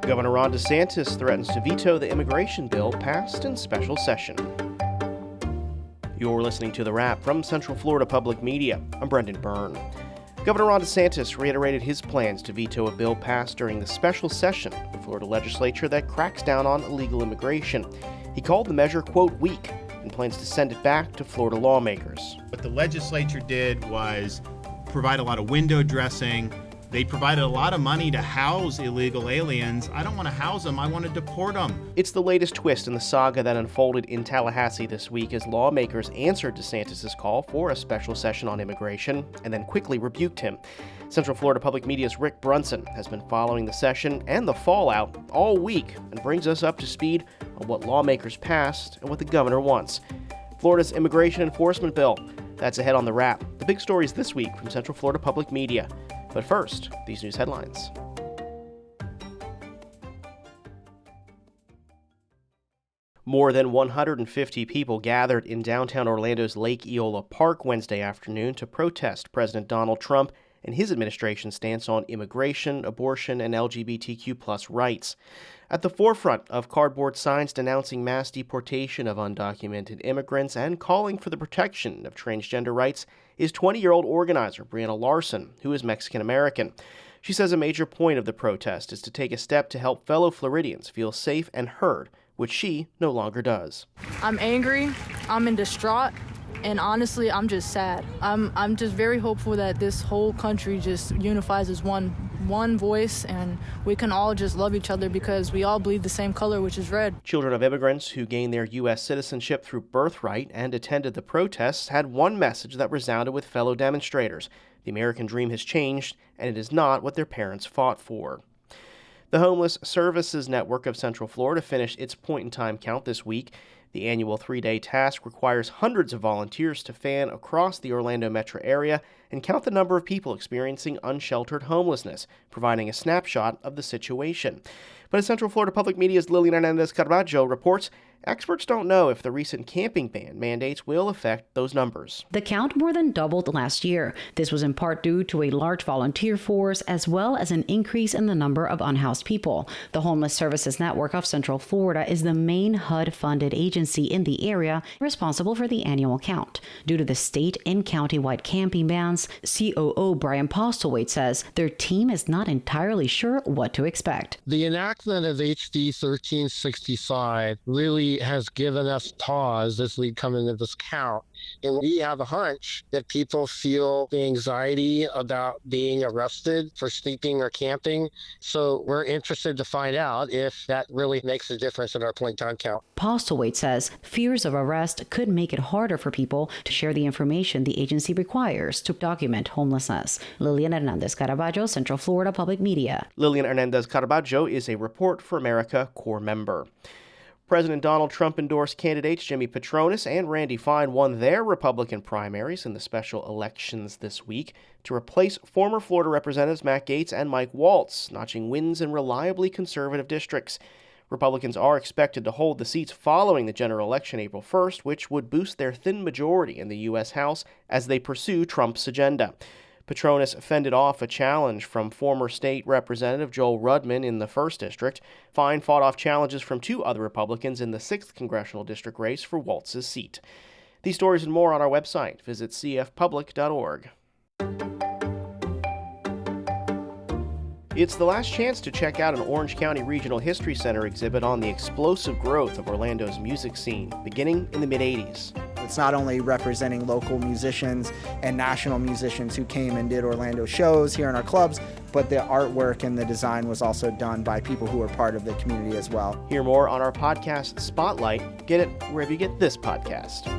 Governor Ron DeSantis threatens to veto the immigration bill passed in special session. You're listening to The Wrap from Central Florida Public Media. I'm Brendan Byrne. Governor Ron DeSantis reiterated his plans to veto a bill passed during the special session of the Florida legislature that cracks down on illegal immigration. He called the measure, quote, weak, and plans to send it back to Florida lawmakers. What the legislature did was provide a lot of window dressing. They provided a lot of money to house illegal aliens. I don't want to house them. I want to deport them. It's the latest twist in the saga that unfolded in Tallahassee this week as lawmakers answered DeSantis' call for a special session on immigration and then quickly rebuked him. Central Florida Public Media's Rick Brunson has been following the session and the fallout all week and brings us up to speed on what lawmakers passed and what the governor wants. Florida's immigration enforcement bill. That's ahead on The Wrap. The big stories this week from Central Florida Public Media. But first, these news headlines. More than 150 people gathered in downtown Orlando's Lake Eola Park Wednesday afternoon to protest President Donald Trump and his administration's stance on immigration, abortion, and LGBTQ+ rights. At the forefront of cardboard signs denouncing mass deportation of undocumented immigrants and calling for the protection of transgender rights is 20-year-old organizer Brianna Larson, who is Mexican-American. She says a major point of the protest is to take a step to help fellow Floridians feel safe and heard, which she no longer does. I'm angry, I'm in distraught, and honestly, I'm just sad. I'm just very hopeful that this whole country just unifies as one voice, and we can all just love each other because we all bleed the same color, which is red. Children of immigrants who gained their U.S. citizenship through birthright and attended the protests had one message that resounded with fellow demonstrators. The American dream has changed, and it is not what their parents fought for. The Homeless Services Network of Central Florida finished its point-in-time count this week. The annual 3-day task requires hundreds of volunteers to fan across the Orlando metro area and count the number of people experiencing unsheltered homelessness, providing a snapshot of the situation. But as Central Florida Public Media's Lilian Hernandez-Carballo reports, experts don't know if the recent camping ban mandates will affect those numbers. The count more than doubled last year. This was in part due to a large volunteer force as well as an increase in the number of unhoused people. The Homeless Services Network of Central Florida is the main HUD-funded agency in the area responsible for the annual count. Due to the state and county-wide camping bans, COO Brian Postlewaite says their team is not entirely sure what to expect. The enactment of HD 1365 really has given us pause as we come into this count. And we have a hunch that people feel the anxiety about being arrested for sleeping or camping. So we're interested to find out if that really makes a difference in our point-in-time count. Postlewaite says fears of arrest could make it harder for people to share the information the agency requires to document homelessness. Lilian Hernandez-Carballo, Central Florida Public Media. Lilian Hernandez-Carballo is a Report for America Corps member. President Donald Trump endorsed candidates Jimmy Patronis and Randy Fine won their Republican primaries in the special elections this week to replace former Florida Representatives Matt Gaetz and Mike Waltz, notching wins in reliably conservative districts. Republicans are expected to hold the seats following the general election April 1st, which would boost their thin majority in the U.S. House as they pursue Trump's agenda. Patronis fended off a challenge from former state representative Joel Rudman in the 1st District. Fine fought off challenges from 2 other Republicans in the 6th Congressional District race for Waltz's seat. These stories and more on our website. Visit cfpublic.org. It's the last chance to check out an Orange County Regional History Center exhibit on the explosive growth of Orlando's music scene, beginning in the mid-'80s. It's not only representing local musicians and national musicians who came and did Orlando shows here in our clubs, but the artwork and the design was also done by people who are part of the community as well. Hear more on our podcast Spotlight. Get it wherever you get this podcast.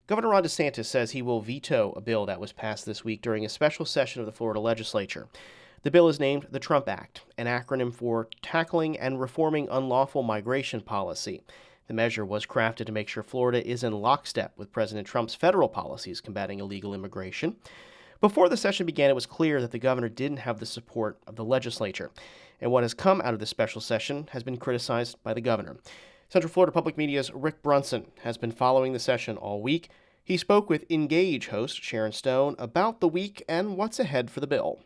Governor Ron DeSantis says he will veto a bill that was passed this week during a special session of the Florida legislature. The bill is named the Trump Act, an acronym for Tackling and Reforming Unlawful Migration Policy. The measure was crafted to make sure Florida is in lockstep with President Trump's federal policies combating illegal immigration. Before the session began, it was clear that the governor didn't have the support of the legislature, and what has come out of this special session has been criticized by the governor. Central Florida Public Media's Rick Brunson has been following the session all week. He spoke with Engage host Sharon Stone about the week and what's ahead for the bill.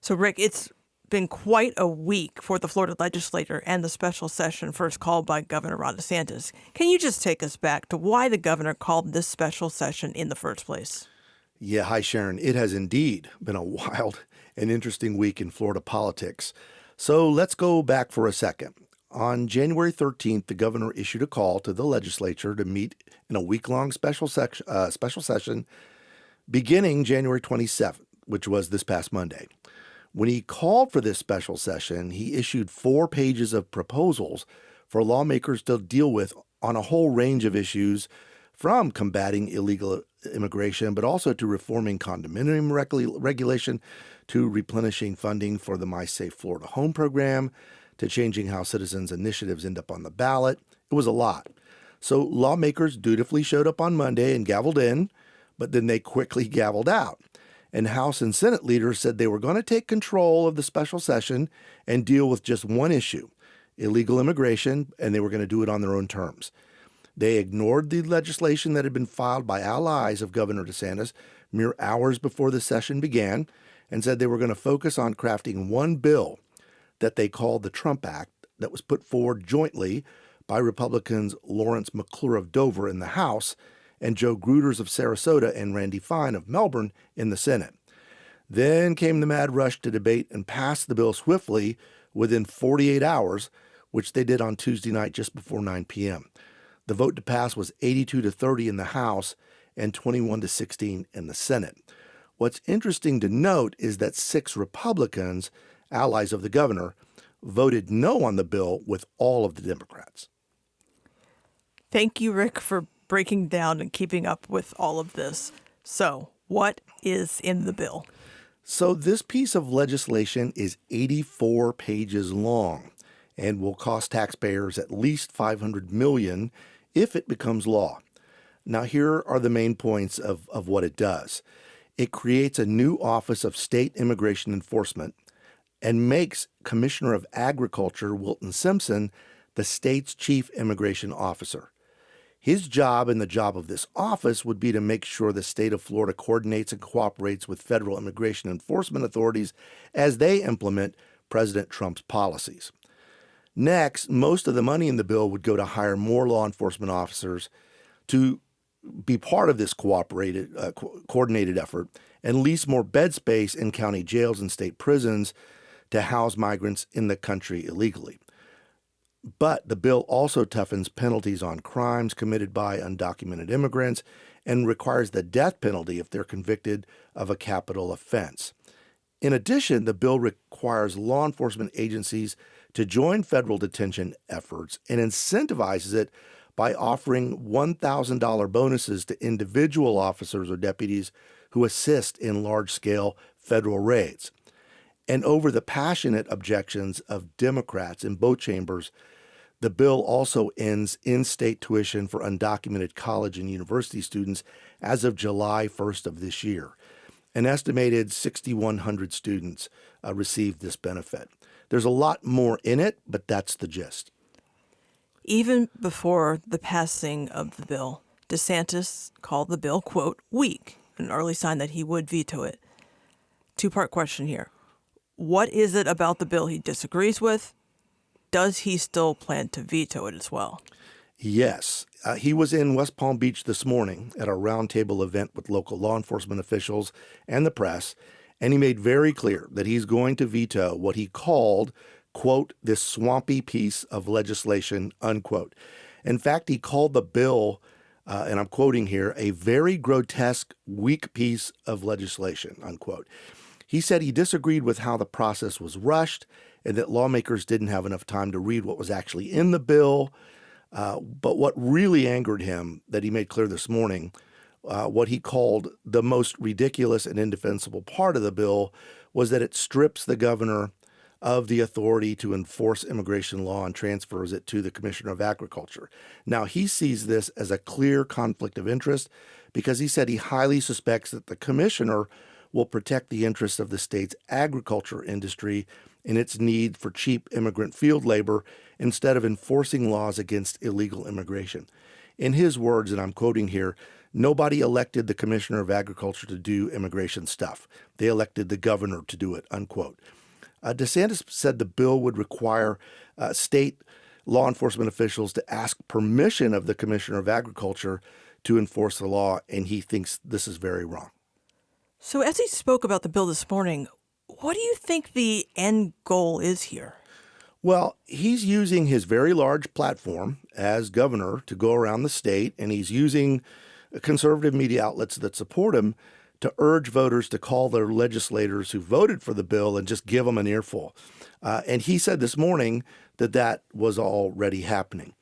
So, Rick, it's been quite a week for the Florida legislature and the special session first called by Governor Ron DeSantis. Can you just take us back to why the governor called this special session in the first place? Yeah, hi, Sharon. It has indeed been a wild and interesting week in Florida politics. So let's go back for a second. On January 13th, the governor issued a call to the legislature to meet in a week-long special session beginning January 27th, which was this past Monday. When he called for this special session, he issued 4 pages of proposals for lawmakers to deal with on a whole range of issues, from combating illegal immigration, but also to reforming condominium regulation, to replenishing funding for the My Safe Florida Home program, to changing how citizens' initiatives end up on the ballot. It was a lot. So lawmakers dutifully showed up on Monday and gavelled in, but then they quickly gavelled out. And House and Senate leaders said they were going to take control of the special session and deal with just one issue, illegal immigration, and they were going to do it on their own terms. They ignored the legislation that had been filed by allies of Governor DeSantis mere hours before the session began and said they were going to focus on crafting one bill that they called the Trump Act that was put forward jointly by Republicans Lawrence McClure of Dover in the House and Joe Gruters of Sarasota and Randy Fine of Melbourne in the Senate. Then came the mad rush to debate and pass the bill swiftly within 48 hours, which they did on Tuesday night just before 9 p.m. The vote to pass was 82-30 in the House and 21-16 in the Senate. What's interesting to note is that 6 Republicans, allies of the governor, voted no on the bill with all of the Democrats. Thank you, Rick, for breaking down and keeping up with all of this. So, what is in the bill? So this piece of legislation is 84 pages long and will cost taxpayers at least $500 million if it becomes law. Now, here are the main points of what it does. It creates a new Office of State Immigration Enforcement and makes Commissioner of Agriculture Wilton Simpson the state's chief immigration officer. His job and the job of this office would be to make sure the state of Florida coordinates and cooperates with federal immigration enforcement authorities as they implement President Trump's policies. Next, most of the money in the bill would go to hire more law enforcement officers to be part of this coordinated effort and lease more bed space in county jails and state prisons to house migrants in the country illegally. But the bill also toughens penalties on crimes committed by undocumented immigrants and requires the death penalty if they're convicted of a capital offense. In addition, the bill requires law enforcement agencies to join federal detention efforts and incentivizes it by offering $1,000 bonuses to individual officers or deputies who assist in large-scale federal raids. And over the passionate objections of Democrats in both chambers, the bill also ends in-state tuition for undocumented college and university students as of July 1st of this year. An estimated 6,100 students received this benefit. There's a lot more in it, but that's the gist. Even before the passing of the bill, DeSantis called the bill, quote, weak, an early sign that he would veto it. Two-part question here. What is it about the bill he disagrees with? Does he still plan to veto it as well? Yes. He was in West Palm Beach this morning at a roundtable event with local law enforcement officials and the press, and he made very clear that he's going to veto what he called, quote, this swampy piece of legislation, unquote. In fact, he called the bill, and I'm quoting here, a very grotesque, weak piece of legislation, unquote. He said he disagreed with how the process was rushed and that lawmakers didn't have enough time to read what was actually in the bill. But what really angered him, that he made clear this morning, what he called the most ridiculous and indefensible part of the bill, was that it strips the governor of the authority to enforce immigration law and transfers it to the Commissioner of Agriculture. Now, he sees this as a clear conflict of interest because he said he highly suspects that the commissioner will protect the interests of the state's agriculture industry in its need for cheap immigrant field labor instead of enforcing laws against illegal immigration. In his words, and I'm quoting here, Nobody elected the Commissioner of Agriculture to do immigration stuff. They elected the governor to do it, unquote. DeSantis said the bill would require state law enforcement officials to ask permission of the Commissioner of Agriculture to enforce the law, and he thinks this is very wrong. So as he spoke about the bill this morning, what do you think the end goal is here? Well, he's using his very large platform as governor to go around the state, and he's using conservative media outlets that support him to urge voters to call their legislators who voted for the bill and just give them an earful. And he said this morning that that was already happening.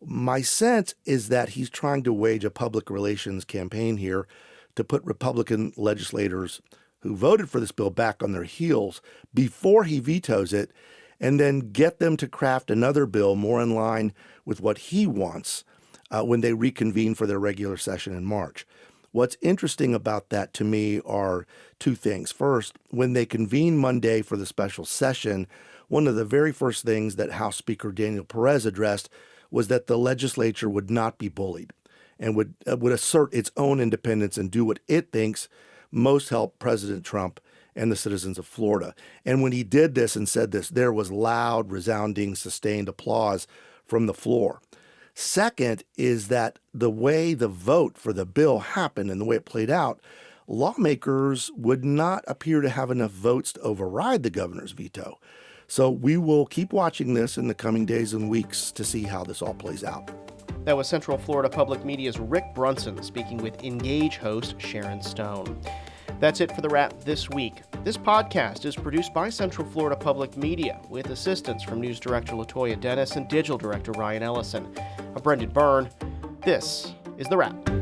My sense is that he's trying to wage a public relations campaign here to put Republican legislators who voted for this bill back on their heels before he vetoes it, and then get them to craft another bill more in line with what he wants when they reconvene for their regular session in March. What's interesting about that to me are two things. First, when they convene Monday for the special session, one of the very first things that House Speaker Daniel Perez addressed was that the legislature would not be bullied and would assert its own independence and do what it thinks most help President Trump and the citizens of Florida. And when he did this and said this, there was loud, resounding, sustained applause from the floor. Second is that the way the vote for the bill happened and the way it played out, lawmakers would not appear to have enough votes to override the governor's veto. So we will keep watching this in the coming days and weeks to see how this all plays out. That was Central Florida Public Media's Rick Brunson speaking with Engage host Sharon Stone. That's it for The Wrap this week. This podcast is produced by Central Florida Public Media with assistance from News Director LaToya Dennis and Digital Director Ryan Ellison. I'm Brendan Byrne. This is The Wrap.